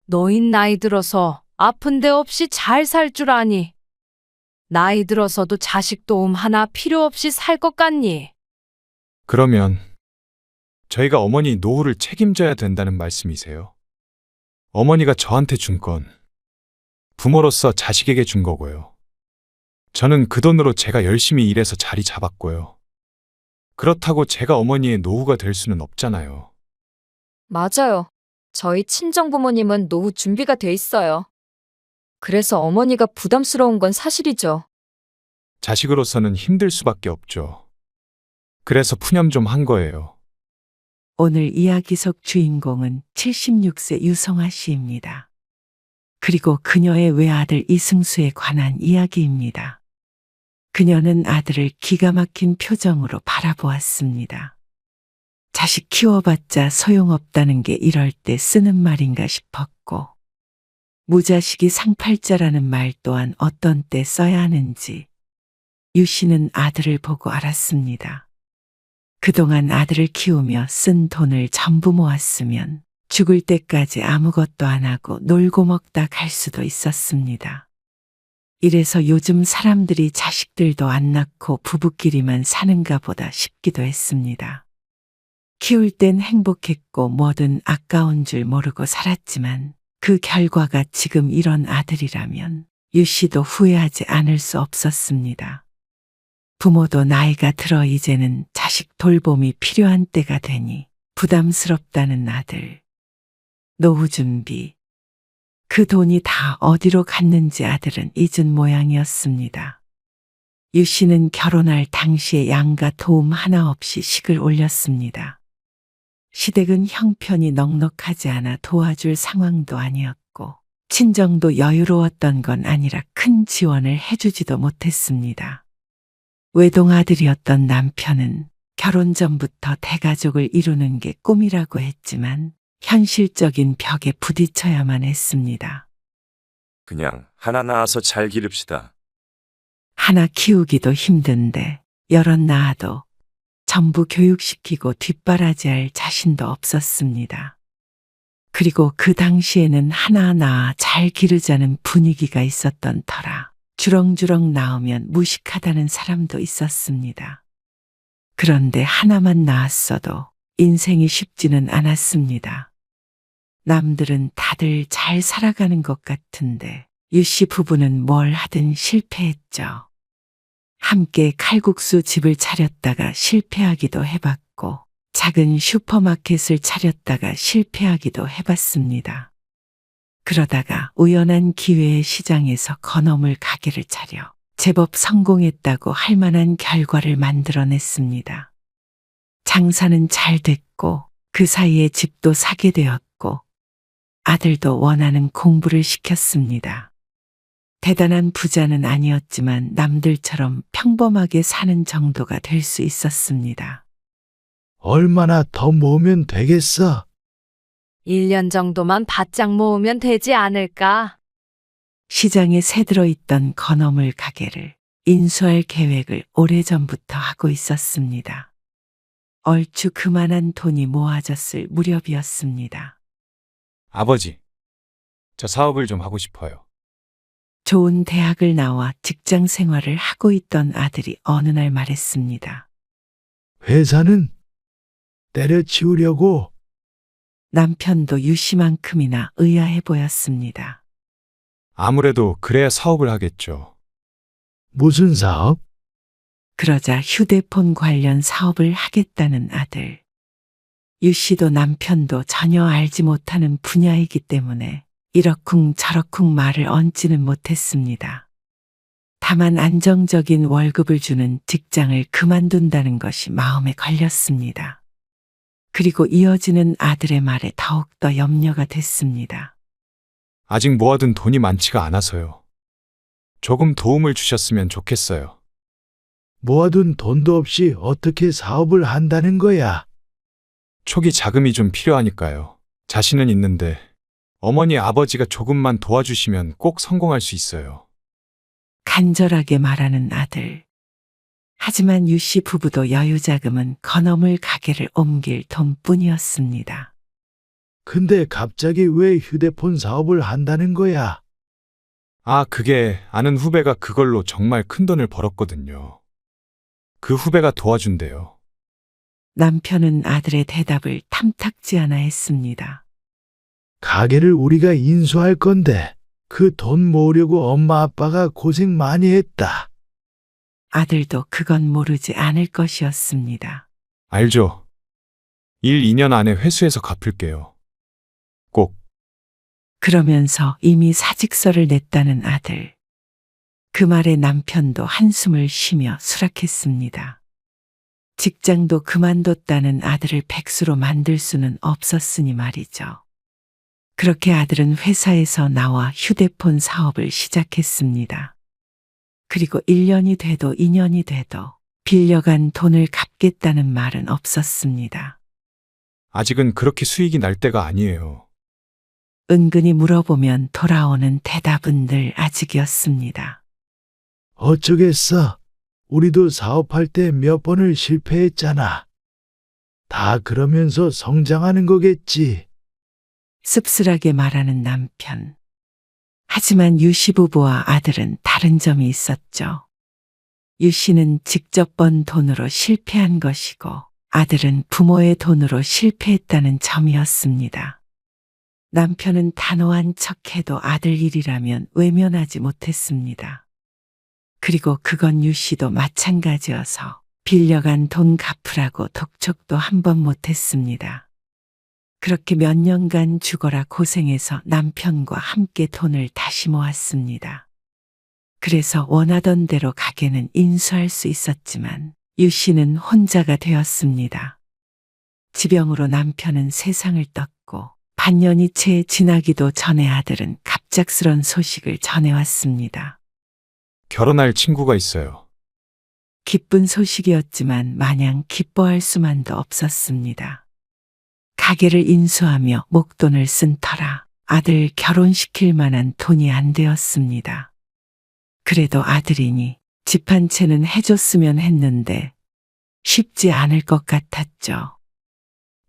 너흰 나이 들어서 아픈 데 없이 잘 살 줄 아니? 나이 들어서도 자식 도움 하나 필요 없이 살 것 같니? 그러면 저희가 어머니 노후를 책임져야 된다는 말씀이세요? 어머니가 저한테 준 건 부모로서 자식에게 준 거고요. 저는 그 돈으로 제가 열심히 일해서 자리 잡았고요. 그렇다고 제가 어머니의 노후가 될 수는 없잖아요. 맞아요. 저희 친정부모님은 노후 준비가 돼 있어요. 그래서 어머니가 부담스러운 건 사실이죠. 자식으로서는 힘들 수밖에 없죠. 그래서 푸념 좀 한 거예요. 오늘 이야기 속 주인공은 76세 유성아 씨입니다. 그리고 그녀의 외아들 이승수에 관한 이야기입니다. 그녀는 아들을 기가 막힌 표정으로 바라보았습니다. 자식 키워봤자 소용없다는 게 이럴 때 쓰는 말인가 싶었고, 무자식이 상팔자라는 말 또한 어떤 때 써야 하는지 유 씨는 아들을 보고 알았습니다. 그동안 아들을 키우며 쓴 돈을 전부 모았으면 죽을 때까지 아무것도 안 하고 놀고 먹다 갈 수도 있었습니다. 이래서 요즘 사람들이 자식들도 안 낳고 부부끼리만 사는가 보다 싶기도 했습니다. 키울 땐 행복했고 뭐든 아까운 줄 모르고 살았지만 그 결과가 지금 이런 아들이라면 유 씨도 후회하지 않을 수 없었습니다. 부모도 나이가 들어 이제는 자식 돌봄이 필요한 때가 되니 부담스럽다는 아들. 노후 준비. 그 돈이 다 어디로 갔는지 아들은 잊은 모양이었습니다. 유 씨는 결혼할 당시에 양가 도움 하나 없이 식을 올렸습니다. 시댁은 형편이 넉넉하지 않아 도와줄 상황도 아니었고 친정도 여유로웠던 건 아니라 큰 지원을 해주지도 못했습니다. 외동아들이었던 남편은 결혼 전부터 대가족을 이루는 게 꿈이라고 했지만 현실적인 벽에 부딪혀야만 했습니다. 그냥 하나 낳아서 잘 기릅시다. 하나 키우기도 힘든데 여럿 낳아도 전부 교육시키고 뒷바라지할 자신도 없었습니다. 그리고 그 당시에는 하나 낳아 잘 기르자는 분위기가 있었던 터라 주렁주렁 낳으면 무식하다는 사람도 있었습니다. 그런데 하나만 낳았어도 인생이 쉽지는 않았습니다. 남들은 다들 잘 살아가는 것 같은데 유 씨 부부는 뭘 하든 실패했죠. 함께 칼국수 집을 차렸다가 실패하기도 해봤고 작은 슈퍼마켓을 차렸다가 실패하기도 해봤습니다. 그러다가 우연한 기회에 시장에서 건어물 가게를 차려 제법 성공했다고 할 만한 결과를 만들어냈습니다. 장사는 잘 됐고 그 사이에 집도 사게 되었고 아들도 원하는 공부를 시켰습니다. 대단한 부자는 아니었지만 남들처럼 평범하게 사는 정도가 될 수 있었습니다. 얼마나 더 모으면 되겠어? 1년 정도만 바짝 모으면 되지 않을까? 시장에 새들어 있던 건어물 가게를 인수할 계획을 오래전부터 하고 있었습니다. 얼추 그만한 돈이 모아졌을 무렵이었습니다. 아버지, 저 사업을 좀 하고 싶어요. 좋은 대학을 나와 직장 생활을 하고 있던 아들이 어느 날 말했습니다. 회사는 때려치우려고. 남편도 유 씨만큼이나 의아해 보였습니다. 아무래도 그래야 사업을 하겠죠. 무슨 사업? 그러자 휴대폰 관련 사업을 하겠다는 아들. 유 씨도 남편도 전혀 알지 못하는 분야이기 때문에 이러쿵 저러쿵 말을 얹지는 못했습니다. 다만 안정적인 월급을 주는 직장을 그만둔다는 것이 마음에 걸렸습니다. 그리고 이어지는 아들의 말에 더욱더 염려가 됐습니다. 아직 모아둔 돈이 많지가 않아서요. 조금 도움을 주셨으면 좋겠어요. 모아둔 돈도 없이 어떻게 사업을 한다는 거야? 초기 자금이 좀 필요하니까요. 자신은 있는데 어머니 아버지가 조금만 도와주시면 꼭 성공할 수 있어요. 간절하게 말하는 아들. 하지만 유 씨 부부도 여유 자금은 건어물 가게를 옮길 돈뿐이었습니다. 근데 갑자기 왜 휴대폰 사업을 한다는 거야? 아, 그게 아는 후배가 그걸로 정말 큰 돈을 벌었거든요. 그 후배가 도와준대요. 남편은 아들의 대답을 탐탁지 않아 했습니다. 가게를 우리가 인수할 건데 그 돈 모으려고 엄마 아빠가 고생 많이 했다. 아들도 그건 모르지 않을 것이었습니다. 알죠? 1, 2년 안에 회수해서 갚을게요. 꼭. 그러면서 이미 사직서를 냈다는 아들. 그 말에 남편도 한숨을 쉬며 수락했습니다. 직장도 그만뒀다는 아들을 백수로 만들 수는 없었으니 말이죠. 그렇게 아들은 회사에서 나와 휴대폰 사업을 시작했습니다. 그리고 1년이 돼도 2년이 돼도 빌려간 돈을 갚겠다는 말은 없었습니다. 아직은 그렇게 수익이 날 때가 아니에요. 은근히 물어보면 돌아오는 대답은 늘 아직이었습니다. 어쩌겠어. 우리도 사업할 때 몇 번을 실패했잖아. 다 그러면서 성장하는 거겠지. 씁쓸하게 말하는 남편. 하지만 유 씨 부부와 아들은 다른 점이 있었죠. 유 씨는 직접 번 돈으로 실패한 것이고 아들은 부모의 돈으로 실패했다는 점이었습니다. 남편은 단호한 척해도 아들 일이라면 외면하지 못했습니다. 그리고 그건 유 씨도 마찬가지여서 빌려간 돈 갚으라고 독촉도 한 번 못했습니다. 그렇게 몇 년간 죽어라 고생해서 남편과 함께 돈을 다시 모았습니다. 그래서 원하던 대로 가게는 인수할 수 있었지만 유 씨는 혼자가 되었습니다. 지병으로 남편은 세상을 떴고 반년이 채 지나기도 전에 아들은 갑작스런 소식을 전해왔습니다. 결혼할 친구가 있어요. 기쁜 소식이었지만 마냥 기뻐할 수만도 없었습니다. 가게를 인수하며 목돈을 쓴 터라 아들 결혼시킬 만한 돈이 안 되었습니다. 그래도 아들이니 집 한 채는 해줬으면 했는데 쉽지 않을 것 같았죠.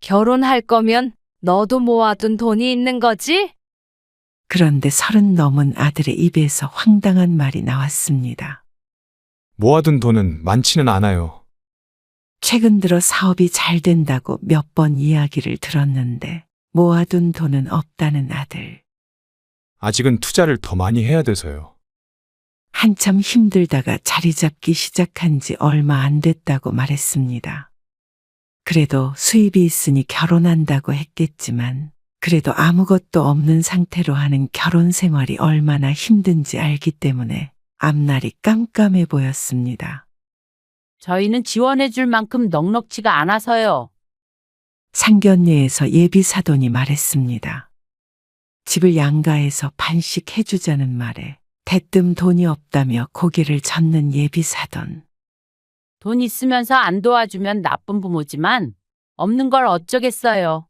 결혼할 거면 너도 모아둔 돈이 있는 거지? 그런데 30 넘은 아들의 입에서 황당한 말이 나왔습니다. 모아둔 돈은 많지는 않아요. 최근 들어 사업이 잘 된다고 몇 번 이야기를 들었는데 모아둔 돈은 없다는 아들. 아직은 투자를 더 많이 해야 돼서요. 한참 힘들다가 자리 잡기 시작한 지 얼마 안 됐다고 말했습니다. 그래도 수입이 있으니 결혼한다고 했겠지만 그래도 아무것도 없는 상태로 하는 결혼 생활이 얼마나 힘든지 알기 때문에 앞날이 깜깜해 보였습니다. 저희는 지원해 줄 만큼 넉넉지가 않아서요. 상견례에서 예비 사돈이 말했습니다. 집을 양가해서 반씩 해주자는 말에 대뜸 돈이 없다며 고개를 젓는 예비 사돈. 돈 있으면서 안 도와주면 나쁜 부모지만 없는 걸 어쩌겠어요.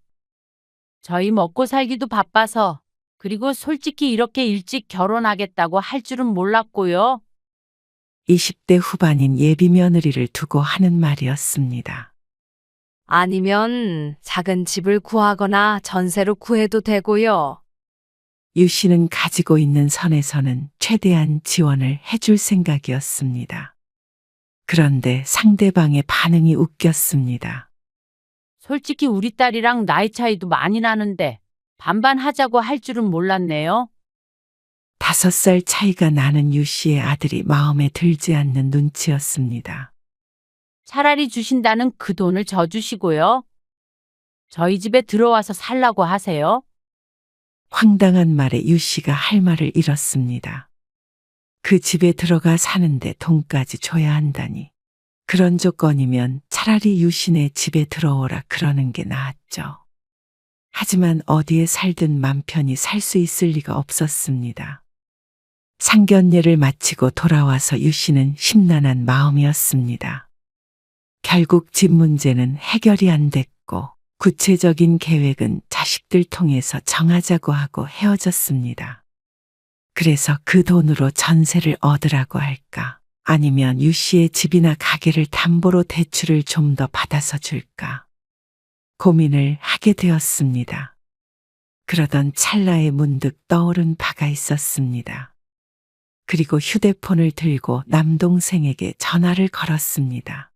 저희 먹고 살기도 바빠서 그리고 솔직히 이렇게 일찍 결혼하겠다고 할 줄은 몰랐고요. 20대 후반인 예비 며느리를 두고 하는 말이었습니다. 아니면 작은 집을 구하거나 전세로 구해도 되고요. 유 씨는 가지고 있는 선에서는 최대한 지원을 해줄 생각이었습니다. 그런데 상대방의 반응이 웃겼습니다. 솔직히 우리 딸이랑 나이 차이도 많이 나는데 반반 하자고 할 줄은 몰랐네요. 5살 차이가 나는 유 씨의 아들이 마음에 들지 않는 눈치였습니다. 차라리 주신다는 그 돈을 저 주시고요. 저희 집에 들어와서 살라고 하세요. 황당한 말에 유 씨가 할 말을 잃었습니다. 그 집에 들어가 사는데 돈까지 줘야 한다니. 그런 조건이면 차라리 유 씨네 집에 들어오라 그러는 게 나았죠. 하지만 어디에 살든 맘 편히 살 수 있을 리가 없었습니다. 상견례를 마치고 돌아와서 유 씨는 심란한 마음이었습니다. 결국 집 문제는 해결이 안 됐고 구체적인 계획은 자식들 통해서 정하자고 하고 헤어졌습니다. 그래서 그 돈으로 전세를 얻으라고 할까? 아니면 유 씨의 집이나 가게를 담보로 대출을 좀 더 받아서 줄까? 고민을 하게 되었습니다. 그러던 찰나에 문득 떠오른 바가 있었습니다. 그리고 휴대폰을 들고 남동생에게 전화를 걸었습니다.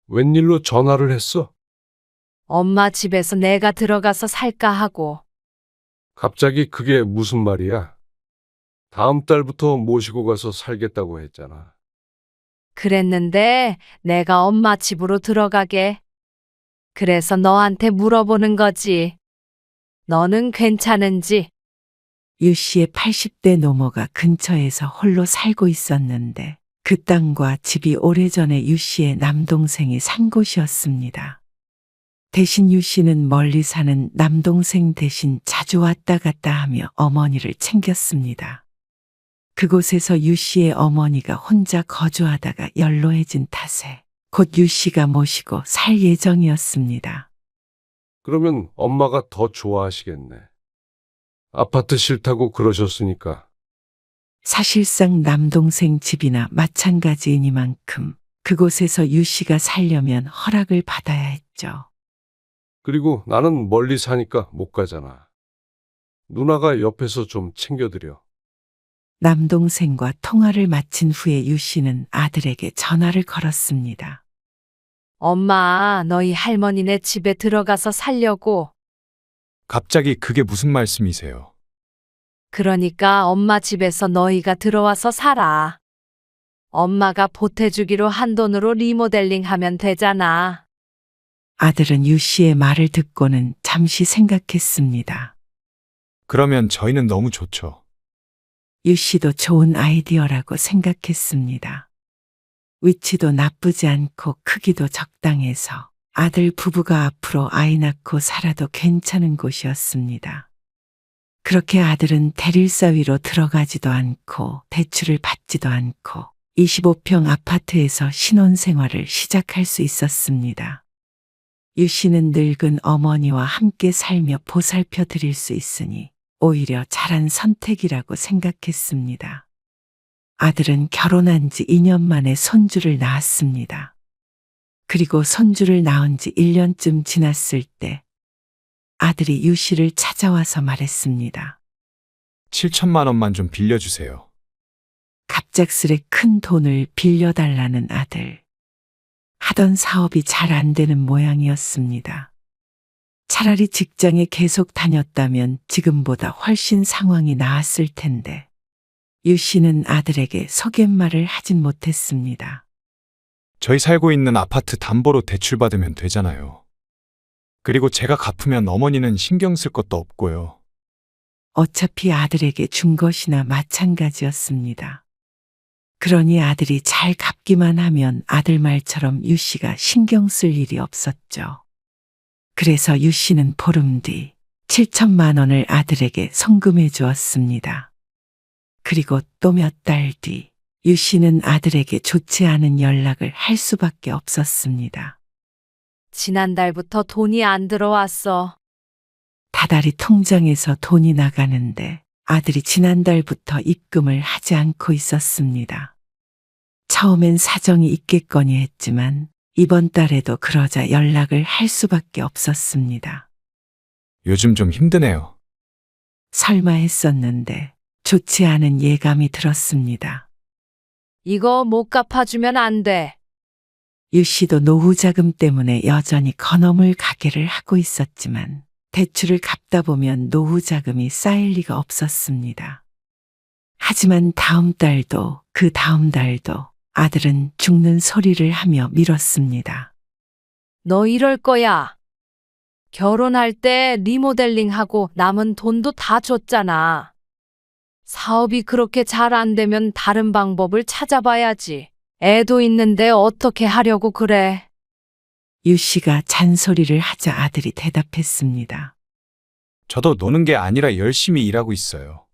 웬일로 전화를 했어? 엄마 집에서 내가 들어가서 살까 하고. 갑자기 그게 무슨 말이야? 다음 달부터 모시고 가서 살겠다고 했잖아. 그랬는데 내가 엄마 집으로 들어가게. 그래서 너한테 물어보는 거지. 너는 괜찮은지? 유 씨의 80대 노모가 근처에서 홀로 살고 있었는데 그 땅과 집이 오래전에 유 씨의 남동생이 산 곳이었습니다. 대신 유 씨는 멀리 사는 남동생 대신 자주 왔다 갔다 하며 어머니를 챙겼습니다. 그곳에서 유 씨의 어머니가 혼자 거주하다가 연로해진 탓에 곧 유 씨가 모시고 살 예정이었습니다. 그러면 엄마가 더 좋아하시겠네. 아파트 싫다고 그러셨으니까. 사실상 남동생 집이나 마찬가지이니만큼 그곳에서 유 씨가 살려면 허락을 받아야 했죠. 그리고 나는 멀리 사니까 못 가잖아. 누나가 옆에서 좀 챙겨드려. 남동생과 통화를 마친 후에 유 씨는 아들에게 전화를 걸었습니다. 엄마, 너희 할머니네 집에 들어가서 살려고. 갑자기 그게 무슨 말씀이세요? 그러니까 엄마 집에서 너희가 들어와서 살아. 엄마가 보태주기로 한 돈으로 리모델링 하면 되잖아. 아들은 유 씨의 말을 듣고는 잠시 생각했습니다. 그러면 저희는 너무 좋죠. 유 씨도 좋은 아이디어라고 생각했습니다. 위치도 나쁘지 않고 크기도 적당해서 아들 부부가 앞으로 아이 낳고 살아도 괜찮은 곳이었습니다. 그렇게 아들은 대릴사 위로 들어가지도 않고 대출을 받지도 않고 25평 아파트에서 신혼생활을 시작할 수 있었습니다. 유 씨는 늙은 어머니와 함께 살며 보살펴 드릴 수 있으니 오히려 잘한 선택이라고 생각했습니다. 아들은 결혼한 지 2년 만에 손주를 낳았습니다. 그리고 손주를 낳은 지 1년쯤 지났을 때 아들이 유 씨를 찾아와서 말했습니다. 7천만 원만 좀 빌려주세요. 갑작스레 큰 돈을 빌려달라는 아들. 하던 사업이 잘 안 되는 모양이었습니다. 차라리 직장에 계속 다녔다면 지금보다 훨씬 상황이 나았을 텐데 유 씨는 아들에게 소갯말을 하진 못했습니다. 저희 살고 있는 아파트 담보로 대출받으면 되잖아요. 그리고 제가 갚으면 어머니는 신경 쓸 것도 없고요. 어차피 아들에게 준 것이나 마찬가지였습니다. 그러니 아들이 잘 갚기만 하면 아들 말처럼 유 씨가 신경 쓸 일이 없었죠. 그래서 유 씨는 보름 뒤 7천만 원을 아들에게 송금해 주었습니다. 그리고 또 몇 달 뒤 유 씨는 아들에게 좋지 않은 연락을 할 수밖에 없었습니다. 지난달부터 돈이 안 들어왔어. 다달이 통장에서 돈이 나가는데 아들이 지난달부터 입금을 하지 않고 있었습니다. 처음엔 사정이 있겠거니 했지만 이번 달에도 그러자 연락을 할 수밖에 없었습니다. 요즘 좀 힘드네요. 설마 했었는데 좋지 않은 예감이 들었습니다. 이거 못 갚아주면 안 돼. 유 씨도 노후 자금 때문에 여전히 건어물 가게를 하고 있었지만 대출을 갚다 보면 노후 자금이 쌓일 리가 없었습니다. 하지만 다음 달도 그 다음 달도 아들은 죽는 소리를 하며 미뤘습니다. 너 이럴 거야. 결혼할 때 리모델링하고 남은 돈도 다 줬잖아. 사업이 그렇게 잘 안 되면 다른 방법을 찾아봐야지. 애도 있는데 어떻게 하려고 그래? 유 씨가 잔소리를 하자 아들이 대답했습니다. 저도 노는 게 아니라 열심히 일하고 있어요.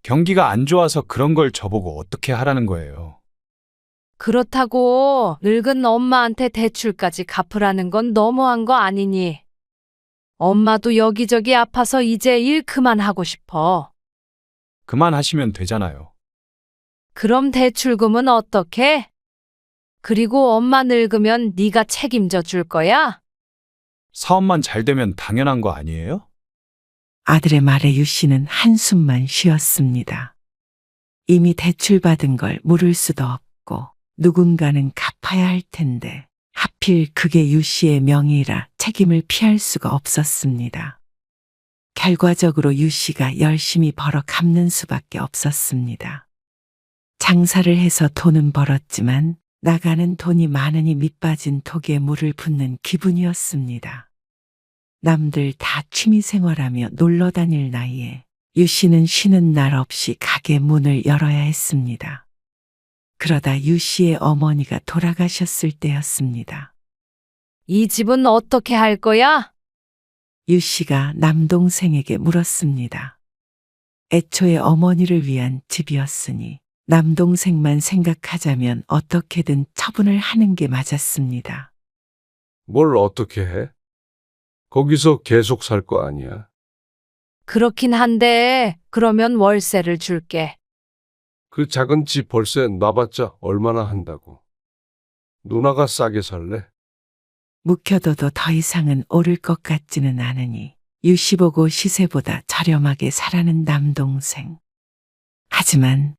경기가 안 좋아서 그런 걸 저보고 어떻게 하라는 거예요. 그렇다고 늙은 엄마한테 대출까지 갚으라는 건 너무한 거 아니니? 엄마도 여기저기 아파서 이제 일 그만하고 싶어. 그만하시면 되잖아요. 그럼 대출금은 어떻게? 그리고 엄마 늙으면 네가 책임져 줄 거야? 사업만 잘 되면 당연한 거 아니에요? 아들의 말에 유 씨는 한숨만 쉬었습니다. 이미 대출받은 걸 물을 수도 없고 누군가는 갚아야 할 텐데 하필 그게 유 씨의 명의라 책임을 피할 수가 없었습니다. 결과적으로 유 씨가 열심히 벌어 갚는 수밖에 없었습니다. 장사를 해서 돈은 벌었지만 나가는 돈이 많으니 밑빠진 독에 물을 붓는 기분이었습니다. 남들 다 취미생활하며 놀러 다닐 나이에 유 씨는 쉬는 날 없이 가게 문을 열어야 했습니다. 그러다 유 씨의 어머니가 돌아가셨을 때였습니다. 이 집은 어떻게 할 거야? 유 씨가 남동생에게 물었습니다. 애초에 어머니를 위한 집이었으니 남동생만 생각하자면 어떻게든 처분을 하는 게 맞았습니다. 뭘 어떻게 해? 거기서 계속 살 거 아니야. 그렇긴 한데, 그러면 월세를 줄게. 그 작은 집 벌써 놔봤자 얼마나 한다고. 누나가 싸게 살래? 묵혀둬도 더 이상은 오를 것 같지는 않으니 유 씨 보고 시세보다 저렴하게 사라는 남동생. 하지만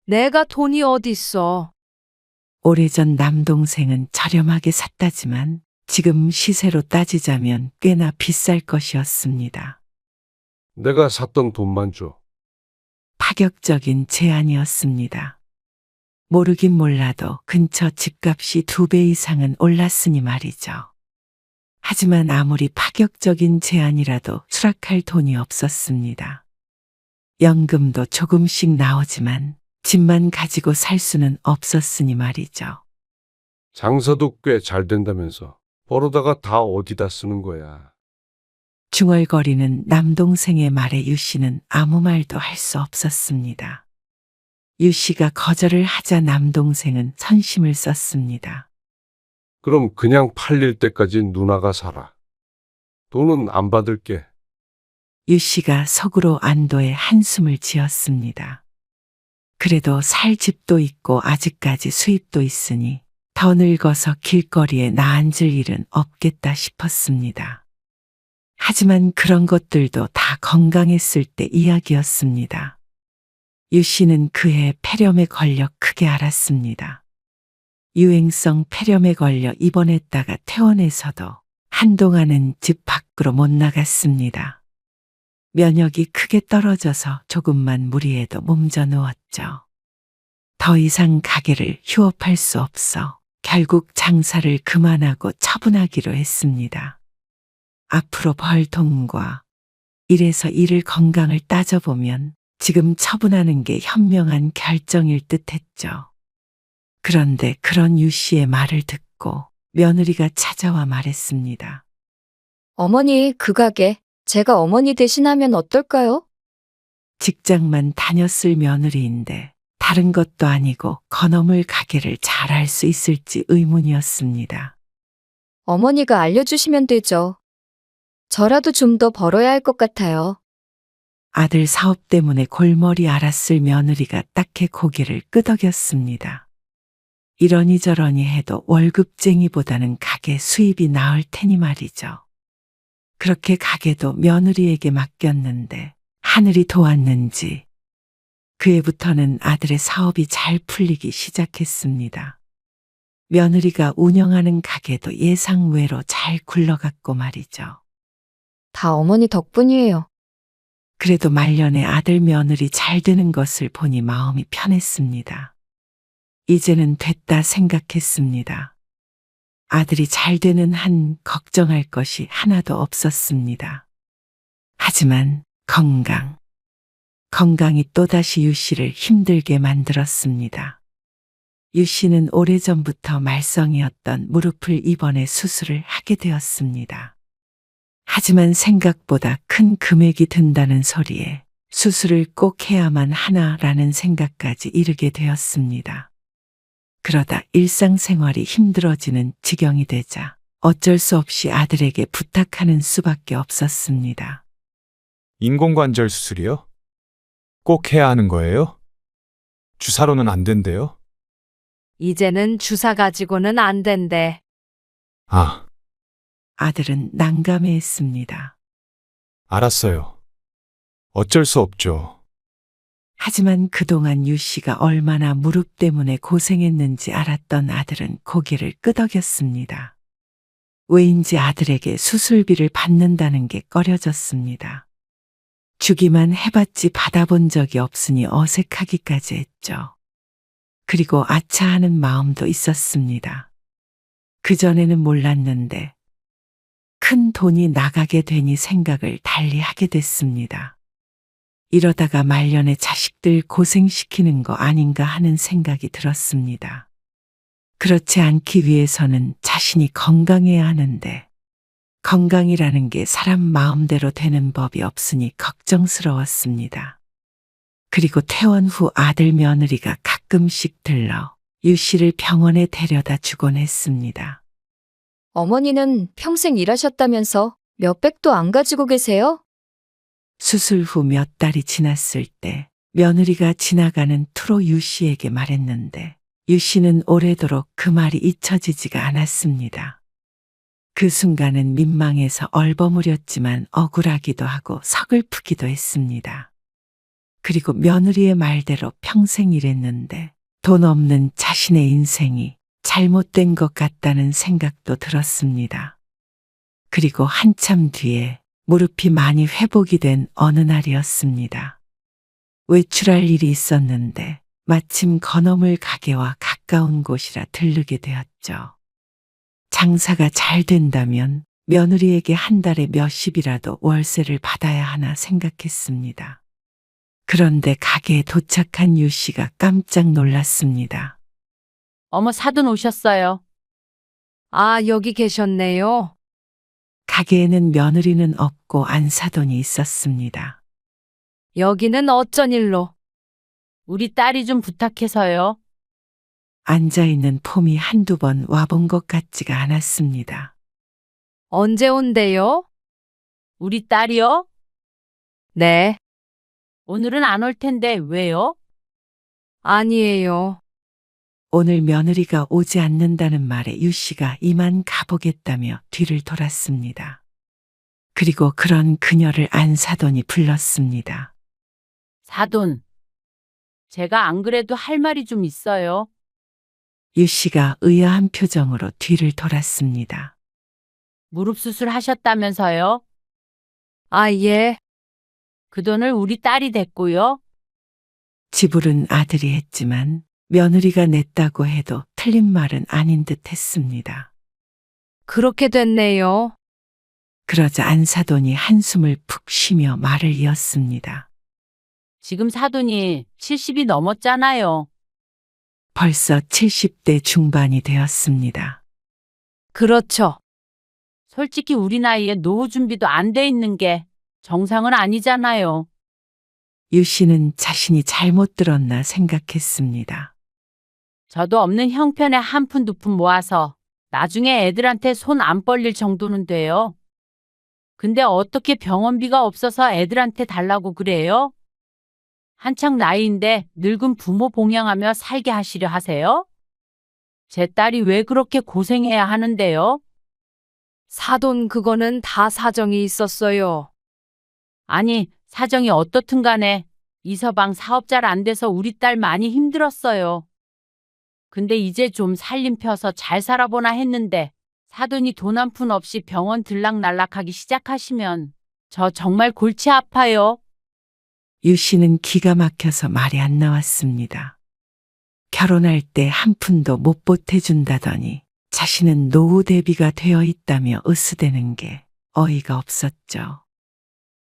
내가 돈이 어딨어. 오래전 남동생은 저렴하게 샀다지만 지금 시세로 따지자면 꽤나 비쌀 것이었습니다. 내가 샀던 돈만 줘. 파격적인 제안이었습니다. 모르긴 몰라도 근처 집값이 2배 이상은 올랐으니 말이죠. 하지만 아무리 파격적인 제안이라도 수락할 돈이 없었습니다. 연금도 조금씩 나오지만 집만 가지고 살 수는 없었으니 말이죠. 장사도 꽤 잘 된다면서. 벌어다가 다 어디다 쓰는 거야. 중얼거리는 남동생의 말에 유 씨는 아무 말도 할 수 없었습니다. 유 씨가 거절을 하자 남동생은 선심을 썼습니다. 그럼 그냥 팔릴 때까지 누나가 살아. 돈은 안 받을게. 유 씨가 속으로 안도의 한숨을 지었습니다. 그래도 살 집도 있고 아직까지 수입도 있으니 더 늙어서 길거리에 나앉을 일은 없겠다 싶었습니다. 하지만 그런 것들도 다 건강했을 때 이야기였습니다. 유 씨는 그해 폐렴에 걸려 크게 앓았습니다. 유행성 폐렴에 걸려 입원했다가 퇴원해서도 한동안은 집 밖으로 못 나갔습니다. 면역이 크게 떨어져서 조금만 무리해도 몸져 누웠죠. 더 이상 가게를 휴업할 수 없어 결국 장사를 그만하고 처분하기로 했습니다. 앞으로 벌 돈과 이래서 일을 건강을 따져보면 지금 처분하는 게 현명한 결정일 듯 했죠. 그런데 그런 유 씨의 말을 듣고 며느리가 찾아와 말했습니다. 어머니, 그 가게 제가 어머니 대신하면 어떨까요? 직장만 다녔을 며느리인데 다른 것도 아니고 거넘을 가게를 잘할 수 있을지 의문이었습니다. 어머니가 알려주시면 되죠. 저라도 좀 더 벌어야 할 것 같아요. 아들 사업 때문에 골머리 앓았을 며느리가 딱히 고개를 끄덕였습니다. 이러니 저러니 해도 월급쟁이보다는 가게 수입이 나을 테니 말이죠. 그렇게 가게도 며느리에게 맡겼는데 하늘이 도왔는지 그 해부터는 아들의 사업이 잘 풀리기 시작했습니다. 며느리가 운영하는 가게도 예상외로 잘 굴러갔고 말이죠. 다 어머니 덕분이에요. 그래도 말년에 아들 며느리 잘 되는 것을 보니 마음이 편했습니다. 이제는 됐다 생각했습니다. 아들이 잘 되는 한 걱정할 것이 하나도 없었습니다. 하지만 건강이 또다시 유 씨를 힘들게 만들었습니다. 유 씨는 오래전부터 말썽이었던 무릎을 이번에 수술을 하게 되었습니다. 하지만 생각보다 큰 금액이 든다는 소리에 수술을 꼭 해야만 하나라는 생각까지 이르게 되었습니다. 그러다 일상생활이 힘들어지는 지경이 되자 어쩔 수 없이 아들에게 부탁하는 수밖에 없었습니다. 인공관절 수술이요? 꼭 해야 하는 거예요? 주사로는 안 된대요? 이제는 주사 가지고는 안 된대. 아, 아들은 난감해했습니다. 알았어요. 어쩔 수 없죠. 하지만 그동안 유 씨가 얼마나 무릎 때문에 고생했는지 알았던 아들은 고개를 끄덕였습니다. 왜인지 아들에게 수술비를 받는다는 게 꺼려졌습니다. 주기만 해봤지 받아본 적이 없으니 어색하기까지 했죠. 그리고 아차하는 마음도 있었습니다. 그전에는 몰랐는데 큰 돈이 나가게 되니 생각을 달리 하게 됐습니다. 이러다가 말년에 자식들 고생시키는 거 아닌가 하는 생각이 들었습니다. 그렇지 않기 위해서는 자신이 건강해야 하는데 건강이라는 게 사람 마음대로 되는 법이 없으니 걱정스러웠습니다. 그리고 퇴원 후 아들 며느리가 가끔씩 들러 유 씨를 병원에 데려다 주곤 했습니다. 어머니는 평생 일하셨다면서 몇백도 안 가지고 계세요? 수술 후 몇 달이 지났을 때 며느리가 지나가는 투로 유 씨에게 말했는데 유 씨는 오래도록 그 말이 잊혀지지가 않았습니다. 그 순간은 민망해서 얼버무렸지만 억울하기도 하고 서글프기도 했습니다. 그리고 며느리의 말대로 평생 일했는데 돈 없는 자신의 인생이 잘못된 것 같다는 생각도 들었습니다. 그리고 한참 뒤에 무릎이 많이 회복이 된 어느 날이었습니다. 외출할 일이 있었는데 마침 건어물 가게와 가까운 곳이라 들르게 되었죠. 장사가 잘 된다면 며느리에게 한 달에 몇십이라도 월세를 받아야 하나 생각했습니다. 그런데 가게에 도착한 유 씨가 깜짝 놀랐습니다. 어머, 사돈 오셨어요. 아, 여기 계셨네요. 가게에는 며느리는 없고 안사돈이 있었습니다. 여기는 어쩐 일로? 우리 딸이 좀 부탁해서요. 앉아있는 폼이 한두 번 와본 것 같지가 않았습니다. 언제 온대요? 우리 딸이요? 네, 오늘은 안 올 텐데 왜요? 아니에요. 오늘 며느리가 오지 않는다는 말에 유 씨가 이만 가보겠다며 뒤를 돌았습니다. 그리고 그런 그녀를 안사돈이 불렀습니다. 사돈. 제가 안 그래도 할 말이 좀 있어요. 유 씨가 의아한 표정으로 뒤를 돌았습니다. 무릎 수술 하셨다면서요? 아, 예. 그 돈을 우리 딸이 댔고요. 지불은 아들이 했지만 며느리가 냈다고 해도 틀린 말은 아닌 듯 했습니다. 그렇게 됐네요. 그러자 안사돈이 한숨을 푹 쉬며 말을 이었습니다. 지금 사돈이 70이 넘었잖아요. 벌써 70대 중반이 되었습니다. 그렇죠. 솔직히 우리 나이에 노후 준비도 안 돼 있는 게 정상은 아니잖아요. 유 씨는 자신이 잘못 들었나 생각했습니다. 저도 없는 형편에 한 푼 두 푼 모아서 나중에 애들한테 손 안 벌릴 정도는 돼요. 근데 어떻게 병원비가 없어서 애들한테 달라고 그래요? 한창 나이인데 늙은 부모 봉양하며 살게 하시려 하세요? 제 딸이 왜 그렇게 고생해야 하는데요? 사돈 그거는 다 사정이 있었어요. 아니, 사정이 어떻든 간에 이 서방 사업 잘 안 돼서 우리 딸 많이 힘들었어요. 근데 이제 좀 살림 펴서 잘 살아보나 했는데 사돈이 돈 한 푼 없이 병원 들락날락하기 시작하시면 저 정말 골치 아파요. 유 씨는 기가 막혀서 말이 안 나왔습니다. 결혼할 때 한 푼도 못 보태준다더니 자신은 노후 대비가 되어 있다며 으스대는 게 어이가 없었죠.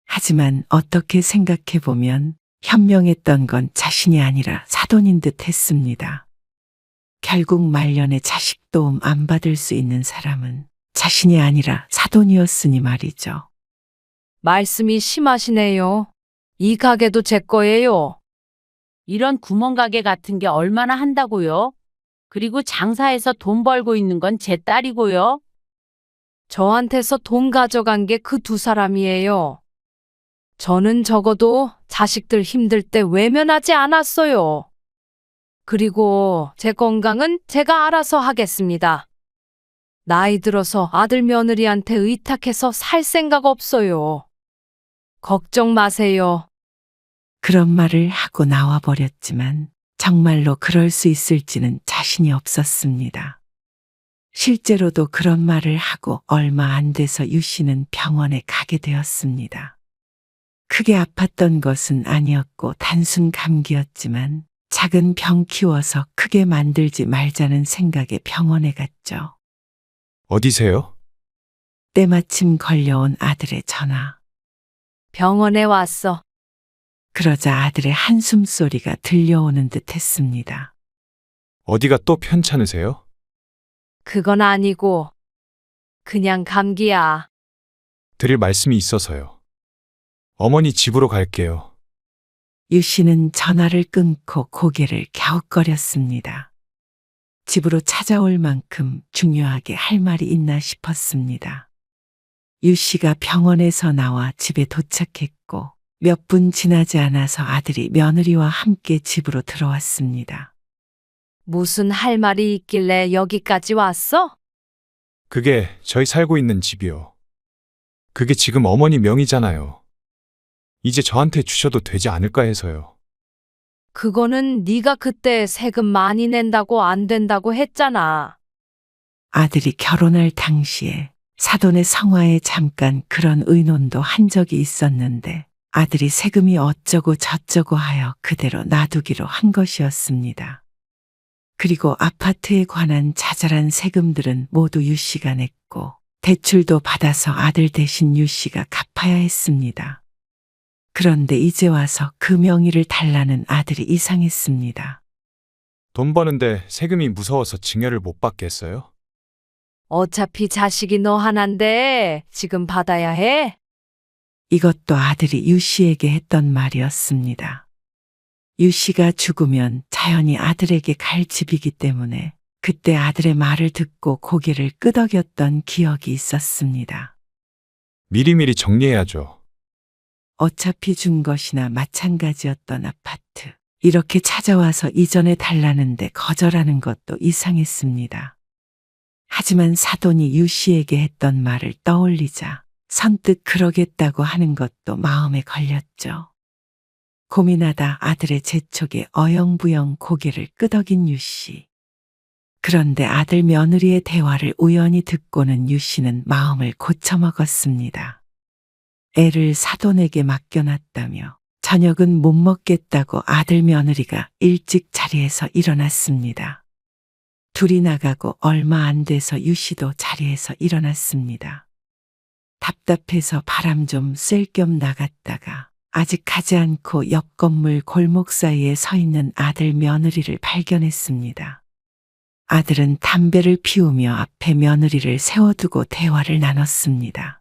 하지만 어떻게 생각해보면 현명했던 건 자신이 아니라 사돈인 듯 했습니다. 결국 말년에 자식 도움 안 받을 수 있는 사람은 자신이 아니라 사돈이었으니 말이죠. 말씀이 심하시네요. 이 가게도 제 거예요. 이런 구멍가게 같은 게 얼마나 한다고요? 그리고 장사해서 돈 벌고 있는 건 제 딸이고요. 저한테서 돈 가져간 게 그 두 사람이에요. 저는 적어도 자식들 힘들 때 외면하지 않았어요. 그리고 제 건강은 제가 알아서 하겠습니다. 나이 들어서 아들 며느리한테 의탁해서 살 생각 없어요. 걱정 마세요. 그런 말을 하고 나와 버렸지만 정말로 그럴 수 있을지는 자신이 없었습니다. 실제로도 그런 말을 하고 얼마 안 돼서 유 씨는 병원에 가게 되었습니다. 크게 아팠던 것은 아니었고 단순 감기였지만 작은 병 키워서 크게 만들지 말자는 생각에 병원에 갔죠. 어디세요? 때마침 걸려온 아들의 전화. 병원에 왔어. 그러자 아들의 한숨 소리가 들려오는 듯 했습니다. 어디가 또 편찮으세요? 그건 아니고 그냥 감기야. 드릴 말씀이 있어서요. 어머니 집으로 갈게요. 유 씨는 전화를 끊고 고개를 갸웃거렸습니다. 집으로 찾아올 만큼 중요하게 할 말이 있나 싶었습니다. 유 씨가 병원에서 나와 집에 도착했고 몇 분 지나지 않아서 아들이 며느리와 함께 집으로 들어왔습니다. 무슨 할 말이 있길래 여기까지 왔어? 그게 저희 살고 있는 집이요. 그게 지금 어머니 명의잖아요. 이제 저한테 주셔도 되지 않을까 해서요. 그거는 네가 그때 세금 많이 낸다고 안 된다고 했잖아. 아들이 결혼할 당시에 사돈의 성화에 잠깐 그런 의논도 한 적이 있었는데 아들이 세금이 어쩌고 저쩌고 하여 그대로 놔두기로 한 것이었습니다. 그리고 아파트에 관한 자잘한 세금들은 모두 유 씨가 냈고 대출도 받아서 아들 대신 유 씨가 갚아야 했습니다. 그런데 이제 와서 그 명의를 달라는 아들이 이상했습니다. 돈 버는데 세금이 무서워서 증여를 못 받겠어요? 어차피 자식이 너 하나인데 지금 받아야 해? 이것도 아들이 유 씨에게 했던 말이었습니다. 유 씨가 죽으면 자연히 아들에게 갈 집이기 때문에 그때 아들의 말을 듣고 고개를 끄덕였던 기억이 있었습니다. 미리미리 정리해야죠. 어차피 준 것이나 마찬가지였던 아파트. 이렇게 찾아와서 이전에 달라는데 거절하는 것도 이상했습니다. 하지만 사돈이 유 씨에게 했던 말을 떠올리자 선뜻 그러겠다고 하는 것도 마음에 걸렸죠. 고민하다 아들의 재촉에 어영부영 고개를 끄덕인 유 씨. 그런데 아들 며느리의 대화를 우연히 듣고는 유 씨는 마음을 고쳐먹었습니다. 애를 사돈에게 맡겨놨다며 저녁은 못 먹겠다고 아들 며느리가 일찍 자리에서 일어났습니다. 둘이 나가고 얼마 안 돼서 유 씨도 자리에서 일어났습니다. 답답해서 바람 좀 쐴 겸 나갔다가 아직 가지 않고 옆 건물 골목 사이에 서 있는 아들 며느리를 발견했습니다. 아들은 담배를 피우며 앞에 며느리를 세워두고 대화를 나눴습니다.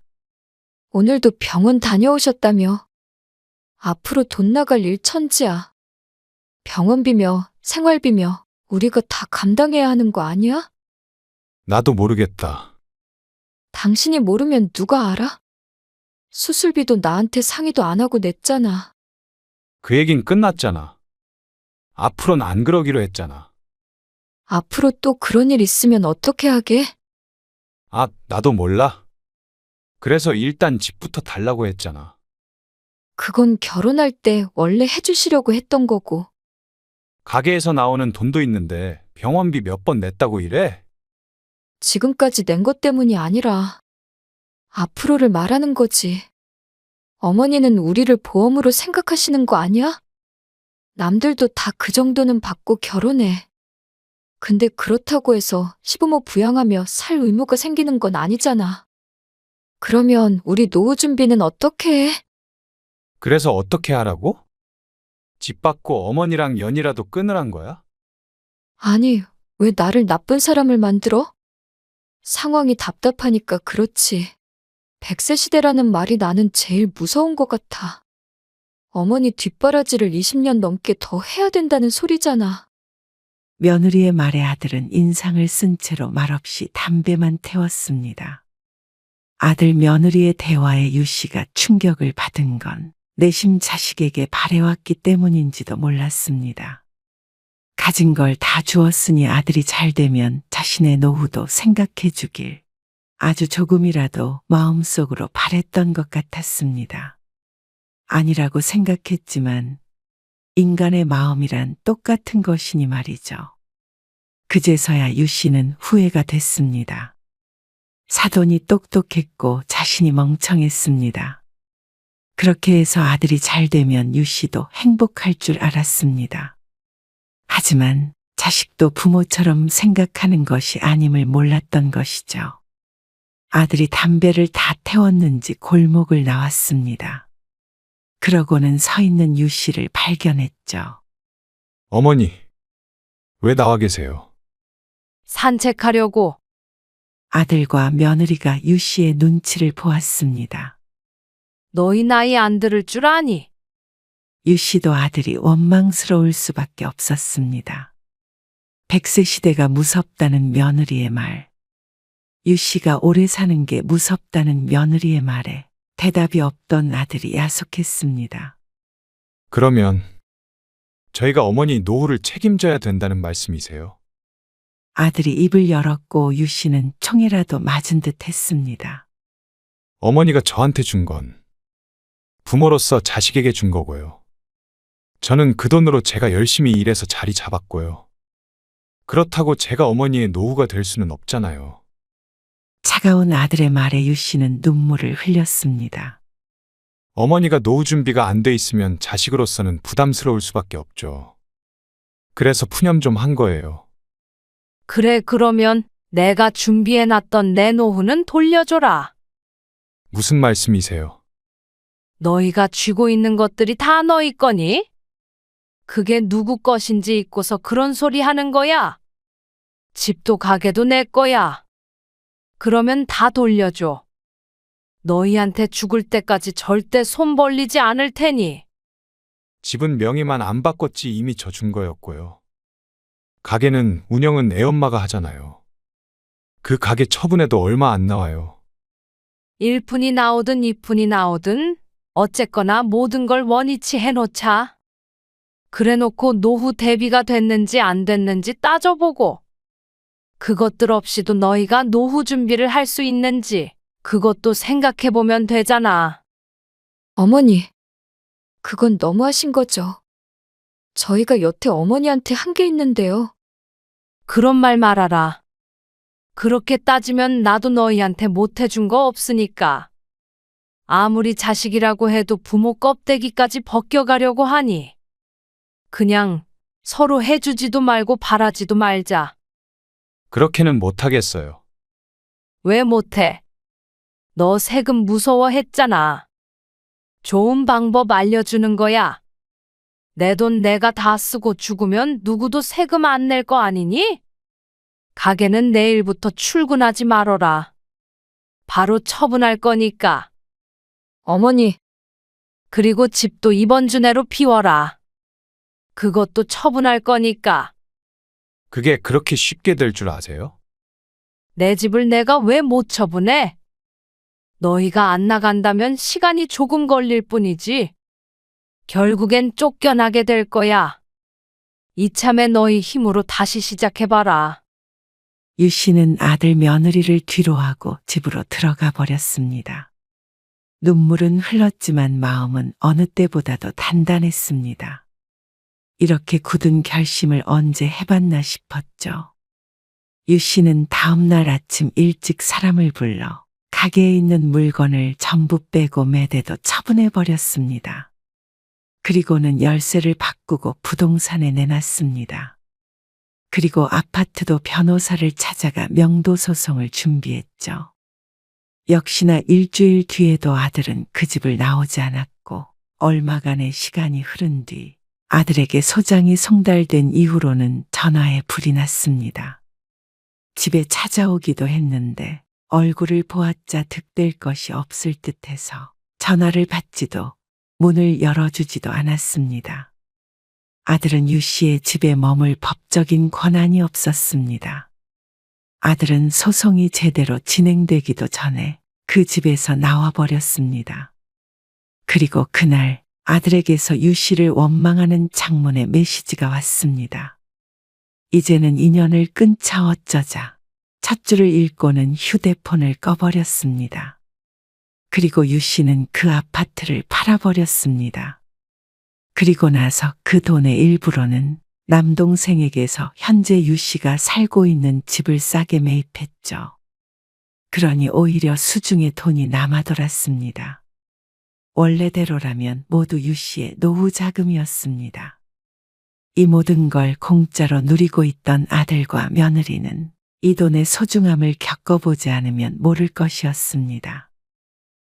오늘도 병원 다녀오셨다며. 앞으로 돈 나갈 일 천지야. 병원비며 생활비며 우리가 다 감당해야 하는 거 아니야? 나도 모르겠다. 당신이 모르면 누가 알아? 수술비도 나한테 상의도 안 하고 냈잖아. 그 얘긴 끝났잖아. 앞으로는 안 그러기로 했잖아. 앞으로 또 그런 일 있으면 어떻게 하게? 아, 나도 몰라. 그래서 일단 집부터 달라고 했잖아. 그건 결혼할 때 원래 해주시려고 했던 거고. 가게에서 나오는 돈도 있는데 병원비 몇 번 냈다고 이래? 지금까지 낸 것 때문이 아니라 앞으로를 말하는 거지. 어머니는 우리를 보험으로 생각하시는 거 아니야? 남들도 다 그 정도는 받고 결혼해. 근데 그렇다고 해서 시부모 부양하며 살 의무가 생기는 건 아니잖아. 그러면 우리 노후 준비는 어떻게 해? 그래서 어떻게 하라고? 집 받고 어머니랑 연이라도 끊으란 거야? 아니, 왜 나를 나쁜 사람을 만들어? 상황이 답답하니까 그렇지. 100세 시대라는 말이 나는 제일 무서운 것 같아. 어머니 뒷바라지를 20년 넘게 더 해야 된다는 소리잖아. 며느리의 말에 아들은 인상을 쓴 채로 말없이 담배만 태웠습니다. 아들 며느리의 대화에 유 씨가 충격을 받은 건 내심 자식에게 바래왔기 때문인지도 몰랐습니다. 가진 걸 다 주었으니 아들이 잘 되면 자신의 노후도 생각해 주길 아주 조금이라도 마음속으로 바랬던 것 같았습니다. 아니라고 생각했지만 인간의 마음이란 똑같은 것이니 말이죠. 그제서야 유 씨는 후회가 됐습니다. 사돈이 똑똑했고 자신이 멍청했습니다. 그렇게 해서 아들이 잘 되면 유 씨도 행복할 줄 알았습니다. 하지만 자식도 부모처럼 생각하는 것이 아님을 몰랐던 것이죠. 아들이 담배를 다 태웠는지 골목을 나왔습니다. 그러고는 서 있는 유 씨를 발견했죠. 어머니, 왜 나와 계세요? 산책하려고. 아들과 며느리가 유 씨의 눈치를 보았습니다. 너희 나이 안 들을 줄 아니? 유 씨도 아들이 원망스러울 수밖에 없었습니다. 100세 시대가 무섭다는 며느리의 말, 유 씨가 오래 사는 게 무섭다는 며느리의 말에 대답이 없던 아들이 야속했습니다. 그러면 저희가 어머니 노후를 책임져야 된다는 말씀이세요? 아들이 입을 열었고 유 씨는 총이라도 맞은 듯 했습니다. 어머니가 저한테 준 건 부모로서 자식에게 준 거고요. 저는 그 돈으로 제가 열심히 일해서 자리 잡았고요. 그렇다고 제가 어머니의 노후가 될 수는 없잖아요. 차가운 아들의 말에 유 씨는 눈물을 흘렸습니다. 어머니가 노후 준비가 안 돼 있으면 자식으로서는 부담스러울 수밖에 없죠. 그래서 푸념 좀 한 거예요. 그래, 그러면 내가 준비해놨던 내 노후는 돌려줘라. 무슨 말씀이세요? 너희가 쥐고 있는 것들이 다 너희 거니? 그게 누구 것인지 잊고서 그런 소리 하는 거야. 집도 가게도 내 거야. 그러면 다 돌려줘. 너희한테 죽을 때까지 절대 손 벌리지 않을 테니. 집은 명의만 안 바꿨지 이미 저 준 거였고요. 가게는 운영은 애엄마가 하잖아요. 그 가게 처분해도 얼마 안 나와요. 1푼이 나오든 2푼이 나오든 어쨌거나 모든 걸 원위치 해놓자. 그래놓고 노후 대비가 됐는지 안 됐는지 따져보고 그것들 없이도 너희가 노후 준비를 할 수 있는지 그것도 생각해보면 되잖아. 어머니, 그건 너무하신 거죠. 저희가 여태 어머니한테 한 게 있는데요. 그런 말 말아라. 그렇게 따지면 나도 너희한테 못 해준 거 없으니까. 아무리 자식이라고 해도 부모 껍데기까지 벗겨가려고 하니. 그냥 서로 해주지도 말고 바라지도 말자. 그렇게는 못하겠어요. 왜 못해? 너 세금 무서워했잖아. 좋은 방법 알려주는 거야. 내 돈 내가 다 쓰고 죽으면 누구도 세금 안 낼 거 아니니? 가게는 내일부터 출근하지 말어라. 바로 처분할 거니까. 어머니, 그리고 집도 이번 주 내로 비워라. 그것도 처분할 거니까. 그게 그렇게 쉽게 될 줄 아세요? 내 집을 내가 왜 못 처분해? 너희가 안 나간다면 시간이 조금 걸릴 뿐이지. 결국엔 쫓겨나게 될 거야. 이참에 너희 힘으로 다시 시작해봐라. 유 씨는 아들 며느리를 뒤로하고 집으로 들어가 버렸습니다. 눈물은 흘렀지만 마음은 어느 때보다도 단단했습니다. 이렇게 굳은 결심을 언제 해봤나 싶었죠. 유 씨는 다음 날 아침 일찍 사람을 불러 가게에 있는 물건을 전부 빼고 매대도 처분해 버렸습니다. 그리고는 열쇠를 바꾸고 부동산에 내놨습니다. 그리고 아파트도 변호사를 찾아가 명도소송을 준비했죠. 역시나 일주일 뒤에도 아들은 그 집을 나오지 않았고 얼마간의 시간이 흐른 뒤 아들에게 소장이 송달된 이후로는 전화에 불이 났습니다. 집에 찾아오기도 했는데 얼굴을 보았자 득될 것이 없을 듯해서 전화를 받지도 문을 열어주지도 않았습니다. 아들은 유 씨의 집에 머물 법적인 권한이 없었습니다. 아들은 소송이 제대로 진행되기도 전에 그 집에서 나와버렸습니다. 그리고 그날 아들에게서 유 씨를 원망하는 장문의 메시지가 왔습니다. 이제는 인연을 끊자 어쩌자. 첫 줄을 읽고는 휴대폰을 꺼버렸습니다. 그리고 유 씨는 그 아파트를 팔아버렸습니다. 그리고 나서 그 돈의 일부로는 남동생에게서 현재 유 씨가 살고 있는 집을 싸게 매입했죠. 그러니 오히려 수중에 돈이 남아돌았습니다. 원래대로라면 모두 유 씨의 노후 자금이었습니다. 이 모든 걸 공짜로 누리고 있던 아들과 며느리는 이 돈의 소중함을 겪어보지 않으면 모를 것이었습니다.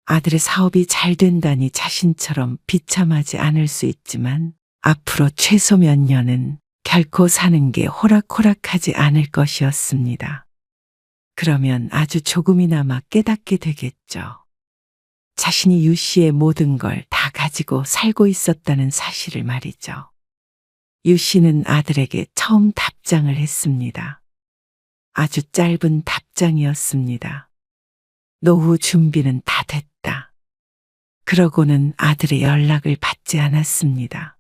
아들의 사업이 잘 된다니 자신처럼 비참하지 않을 수 있지만 앞으로 최소 몇 년은 결코 사는 게 호락호락하지 않을 것이었습니다. 그러면 아주 조금이나마 깨닫게 되겠죠. 자신이 유 씨의 모든 걸 다 가지고 살고 있었다는 사실을 말이죠. 유 씨는 아들에게 처음 답장을 했습니다. 아주 짧은 답장이었습니다. 노후 준비는 다 됐다. 그러고는 아들의 연락을 받지 않았습니다.